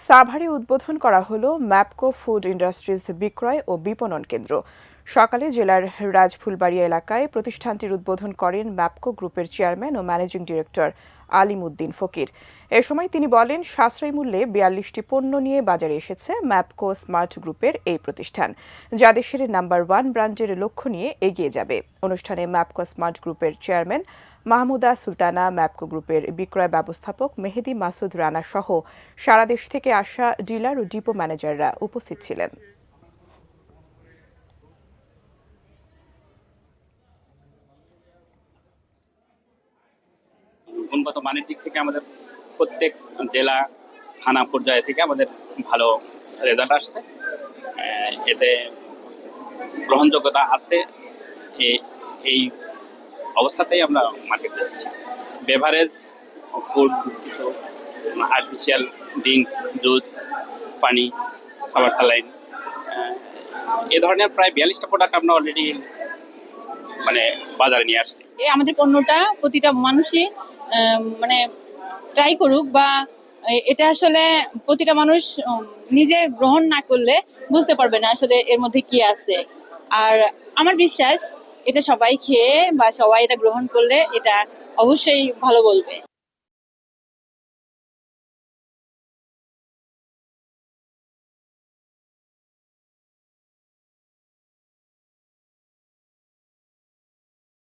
সাভারে উদ্বোধন করা হলো ম্যাপকো ফুড ইন্ডাস্ট্রিজ বিক্রয় ও বিপণন কেন্দ্র। সকালে জেলার রাজফুলবাড়িয়া এলাকায় প্রতিষ্ঠানটির উদ্বোধন করেন ম্যাপকো গ্রুপের চেয়ারম্যান ও ম্যানেজিং ডিরেক্টর আলিম উদ্দিন ফকির। এ সময় তিনি বলেন, সাশ্রয়ী মূল্যে ৪২টি পণ্য নিয়ে বাজারে এসেছে ম্যাপকো স্মার্ট গ্রুপের এই প্রতিষ্ঠান, যা দেশের নাম্বার 1 ব্র্যান্ডের লক্ষ্য নিয়ে এগিয়ে যাবে। অনুষ্ঠানে ম্যাপকো স্মার্ট গ্রুপের চেয়ারম্যান মাহমুদা সুলতানা, ম্যাপকো গ্রুপের বিক্রয় ব্যবস্থাপক মেহেদি মাসুদ রানা সহ সারা দেশ থেকে আসা ডিলার ও ডিপো ম্যানেজাররা উপস্থিত ছিলেন। গুণগত মানের দিক থেকে আমাদের প্রত্যেক জেলা থানা পর্যায়ে থেকে আমাদের ভালো রেজাল্ট আসছে। এতে গ্রহণযোগ্যতা আছে। এই অবস্থাতেই আমরা মার্কেটে যাচ্ছি। বেভারেজ, ফুড, কিছু আর্টিফিশিয়াল ড্রিঙ্কস, জুস, পানি, খাবার স্যালাইন, এ ধরনের প্রায় ৪২টা প্রোডাক্ট আমরা অলরেডি বাজারে নিয়ে আসছি। আমাদের পণ্যটা প্রতিটা মানুষই মানে ট্রাই করুক, বা এটা আসলে প্রতিটা মানুষ নিজে গ্রহণ না করলে বুঝতে পারবে না আসলে এর মধ্যে কি আছে। আর আমার বিশ্বাস এটা সবাই খেয়ে বা সবাই এটা গ্রহণ করলে এটা অবশ্যই ভালো বলবে।